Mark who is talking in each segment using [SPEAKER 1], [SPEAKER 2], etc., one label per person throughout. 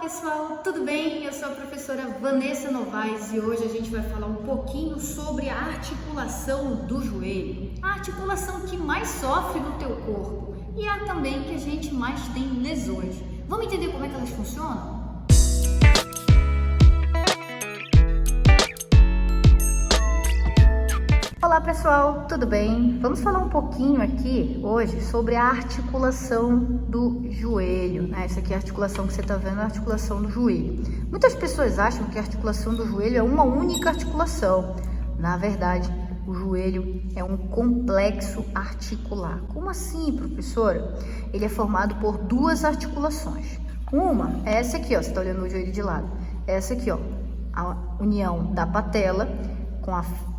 [SPEAKER 1] Pessoal, tudo bem? Eu sou a professora Vanessa Novaes e hoje a gente vai falar um pouquinho sobre a articulação do joelho, a articulação que mais sofre no teu corpo e a também que a gente mais tem lesões. Vamos entender como é que elas funcionam? Olá pessoal, tudo bem? Vamos falar um pouquinho aqui hoje sobre a articulação do joelho, né? Essa aqui é a articulação que você está vendo, a articulação do joelho. Muitas pessoas acham que a articulação do joelho é uma única articulação. Na verdade, o joelho é um complexo articular. Como assim, professora? Ele é formado por duas articulações. Uma é essa aqui, ó, você está olhando o joelho de lado. Essa aqui, ó, a união da patela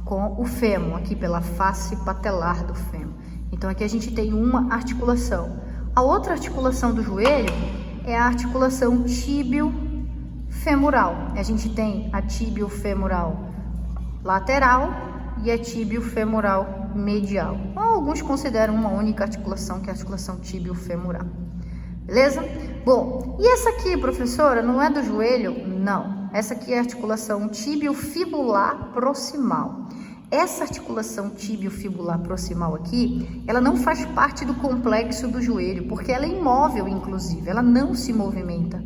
[SPEAKER 1] com o fêmur, aqui pela face patelar do fêmur. Então aqui a gente tem uma articulação. A outra articulação do joelho é a articulação tíbio-femoral. A gente tem a tíbio-femoral lateral e a tíbio-femoral medial. Alguns consideram uma única articulação, que é a articulação tíbio-femoral. Beleza? Bom, e essa aqui, professora, não é do joelho? Não. Essa aqui é a articulação tibio-fibular proximal. Essa articulação tibio-fibular proximal aqui, ela não faz parte do complexo do joelho, porque ela é imóvel, inclusive, ela não se movimenta.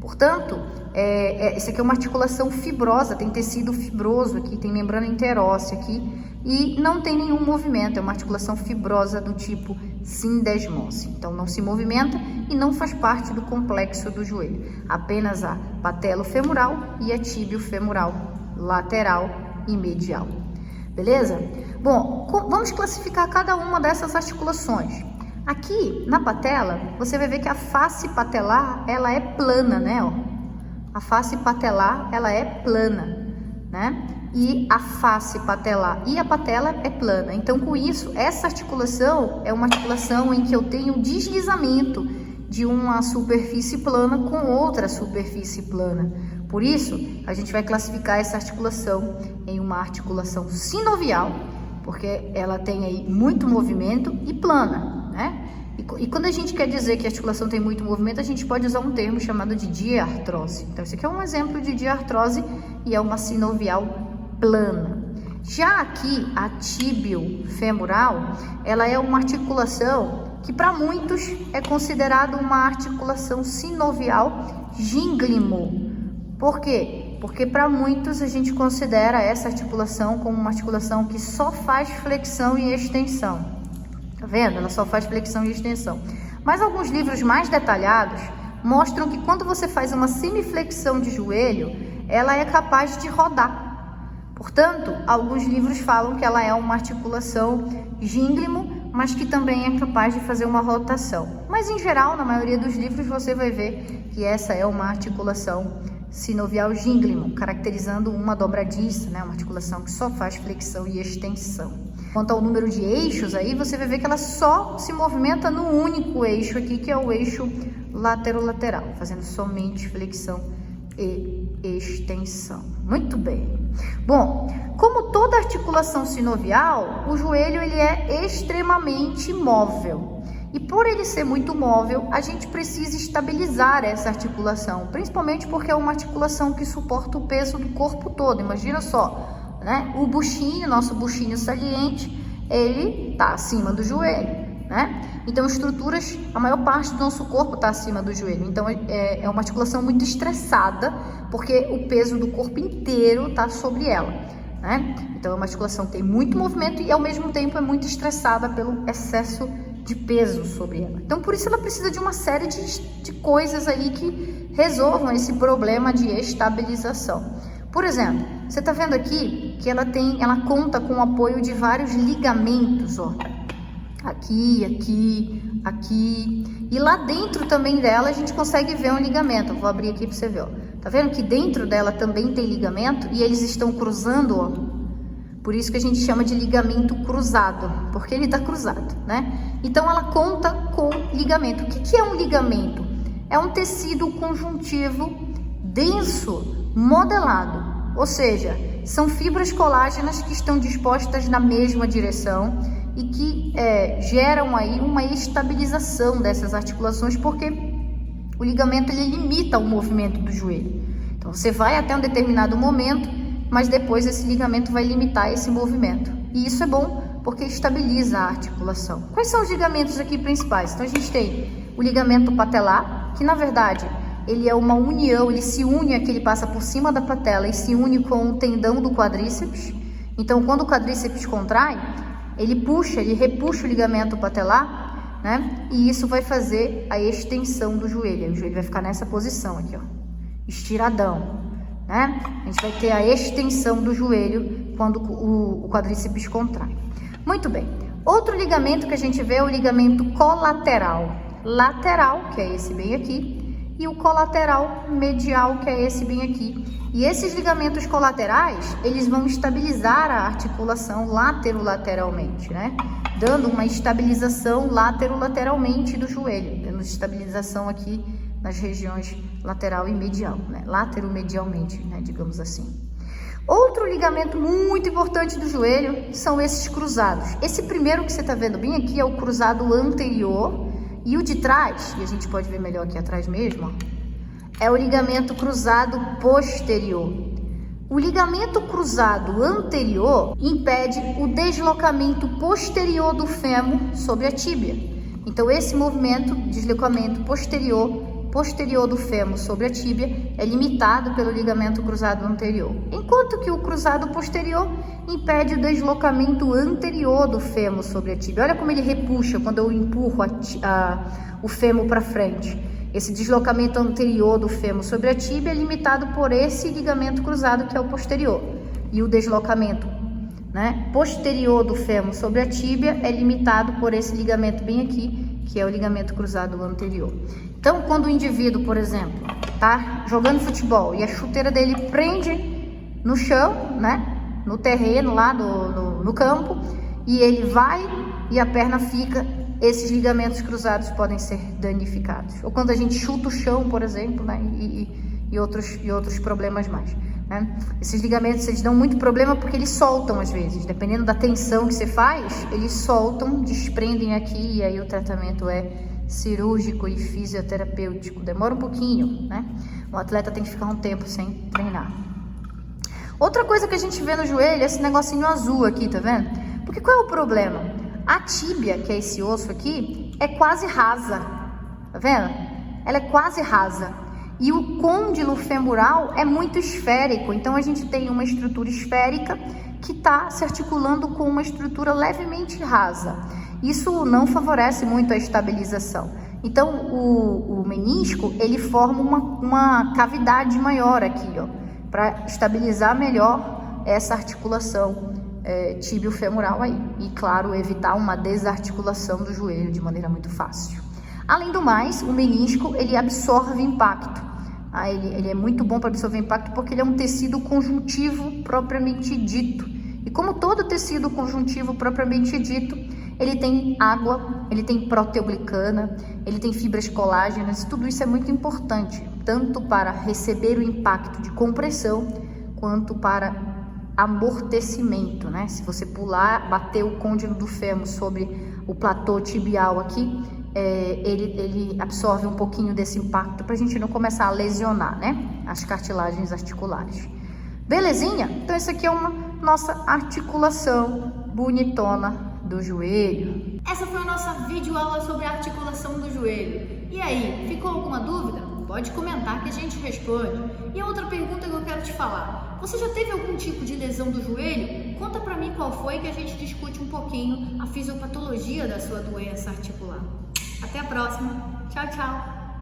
[SPEAKER 1] Portanto, essa aqui é uma articulação fibrosa, tem tecido fibroso aqui, tem membrana interóssea aqui, e não tem nenhum movimento, é uma articulação fibrosa do tipo sindesmose. Então, não se movimenta e não faz parte do complexo do joelho. Apenas a patelofemoral e a tíbio-femoral lateral e medial. Beleza? Bom, vamos classificar cada uma dessas articulações. Aqui, na patela, você vai ver que a face patelar, ela é plana, né? Ó. A face patelar, ela é plana, né? E a face patelar e a patela é plana. Então, com isso, essa articulação é uma articulação em que eu tenho deslizamento de uma superfície plana com outra superfície plana. Por isso, a gente vai classificar essa articulação em uma articulação sinovial, porque ela tem aí muito movimento e plana, né? E quando a gente quer dizer que a articulação tem muito movimento, a gente pode usar um termo chamado de diartrose. Então, esse aqui é um exemplo de diartrose e é uma sinovial plana. Já aqui, a tíbio-femoral, ela é uma articulação que para muitos é considerada uma articulação sinovial gínglimo. Por quê? Porque para muitos a gente considera essa articulação como uma articulação que só faz flexão e extensão. Tá vendo? Ela só faz flexão e extensão. Mas alguns livros mais detalhados mostram que quando você faz uma semiflexão de joelho, ela é capaz de rodar. Portanto, alguns livros falam que ela é uma articulação gínglimo, mas que também é capaz de fazer uma rotação. Mas, em geral, na maioria dos livros, você vai ver que essa é uma articulação sinovial gínglimo, caracterizando uma dobradiça, né? Uma articulação que só faz flexão e extensão. Quanto ao número de eixos, aí você vai ver que ela só se movimenta no único eixo aqui, que é o eixo laterolateral, fazendo somente flexão e extensão. Muito bem. Bom, como toda articulação sinovial, o joelho ele é extremamente móvel. E por ele ser muito móvel, a gente precisa estabilizar essa articulação, principalmente porque é uma articulação que suporta o peso do corpo todo. Imagina só, né? O buchinho, nosso buchinho saliente, ele está acima do joelho, né? Então, estruturas, a maior parte do nosso corpo está acima do joelho. Então, é uma articulação muito estressada, porque o peso do corpo inteiro está sobre ela, né? Então, é uma articulação que tem muito movimento e, ao mesmo tempo, é muito estressada pelo excesso de peso sobre ela. Então, por isso, ela precisa de uma série de coisas aí que resolvam esse problema de estabilização. Por exemplo, você está vendo aqui que ela conta com o apoio de vários ligamentos, ó. Aqui, aqui, aqui. E lá dentro também dela a gente consegue ver um ligamento. Eu vou abrir aqui para você ver, ó. Tá vendo que dentro dela também tem ligamento e eles estão cruzando, ó. Por isso que a gente chama de ligamento cruzado, porque ele está cruzado, né? Então ela conta com ligamento. O que é um ligamento? É um tecido conjuntivo denso, modelado, ou seja, são fibras colágenas que estão dispostas na mesma direção e que geram aí uma estabilização dessas articulações, porque O ligamento ele limita o movimento do joelho. Então você vai até um determinado momento, mas depois esse ligamento vai limitar esse movimento. E isso é bom porque estabiliza a articulação. Quais são os ligamentos aqui principais? Então a gente tem o ligamento patelar, que na verdade ele é uma união, ele se une aqui, ele passa por cima da patela e se une com o tendão do quadríceps. Então quando o quadríceps contrai, ele puxa, ele repuxa o ligamento patelar, né? E isso vai fazer a extensão do joelho. O joelho vai ficar nessa posição aqui, ó, estiradão, né? A gente vai ter a extensão do joelho quando o quadríceps contrai. Muito bem. Outro ligamento que a gente vê é o ligamento colateral. Lateral, que é esse bem aqui, e o colateral medial, que é esse bem aqui. E esses ligamentos colaterais, eles vão estabilizar a articulação laterolateralmente, né? Dando uma estabilização laterolateralmente do joelho, dando estabilização aqui nas regiões lateral e medial, né? Lateromedialmente, né? Digamos assim. Outro ligamento muito importante do joelho são esses cruzados. Esse primeiro que você está vendo bem aqui é o cruzado anterior, e o de trás, e a gente pode ver melhor aqui atrás mesmo, ó, é o ligamento cruzado posterior. O ligamento cruzado anterior impede o deslocamento posterior do fêmur sobre a tíbia. Então esse movimento, deslocamento posterior do fêmur sobre a tíbia, é limitado pelo ligamento cruzado anterior. Enquanto que o cruzado posterior impede o deslocamento anterior do fêmur sobre a tíbia. Olha como ele repuxa quando eu empurro o fêmur para frente. Esse deslocamento anterior do fêmur sobre a tíbia é limitado por esse ligamento cruzado, que é o posterior. E o deslocamento, né, posterior do fêmur sobre a tíbia é limitado por esse ligamento bem aqui, que é o ligamento cruzado anterior. Então, quando o indivíduo, por exemplo, tá jogando futebol e a chuteira dele prende no chão, né, no terreno lá no campo, e ele vai e a perna fica, esses ligamentos cruzados podem ser danificados. Ou quando a gente chuta o chão, por exemplo, né, e outros problemas mais, né? Esses ligamentos, eles dão muito problema porque eles soltam às vezes, dependendo da tensão que você faz, eles soltam, desprendem aqui, e aí o tratamento é cirúrgico e fisioterapêutico. Demora um pouquinho, né? O atleta tem que ficar um tempo sem treinar. Outra coisa que a gente vê no joelho é esse negocinho azul aqui, tá vendo? Porque qual é o problema? A tíbia, que é esse osso aqui, é quase rasa, tá vendo? Ela é quase rasa. E o côndilo femoral é muito esférico, então a gente tem uma estrutura esférica que está se articulando com uma estrutura levemente rasa. Isso não favorece muito a estabilização. Então o menisco, ele forma uma cavidade maior aqui, ó, para estabilizar melhor essa articulação tíbio-femoral aí. E claro, evitar uma desarticulação do joelho de maneira muito fácil. Além do mais, o menisco, ele absorve impacto. Ele é muito bom para absorver impacto porque ele é um tecido conjuntivo propriamente dito. E como todo tecido conjuntivo propriamente dito, ele tem água, ele tem proteoglicana, ele tem fibras colágenas, tudo isso é muito importante, tanto para receber o impacto de compressão, quanto para amortecimento, né? Se você pular, bater o côndilo do fêmur sobre o platô tibial aqui, ele absorve um pouquinho desse impacto para a gente não começar a lesionar, né, as cartilagens articulares. Belezinha? Então essa aqui é uma nossa articulação bonitona do joelho. Essa foi a nossa videoaula sobre a articulação do joelho. E aí, ficou alguma dúvida? Pode comentar que a gente responde. E a outra pergunta que eu quero te falar: você já teve algum tipo de lesão do joelho? Conta pra mim qual foi, que a gente discute um pouquinho a fisiopatologia da sua doença articular. Até a próxima. Tchau, tchau.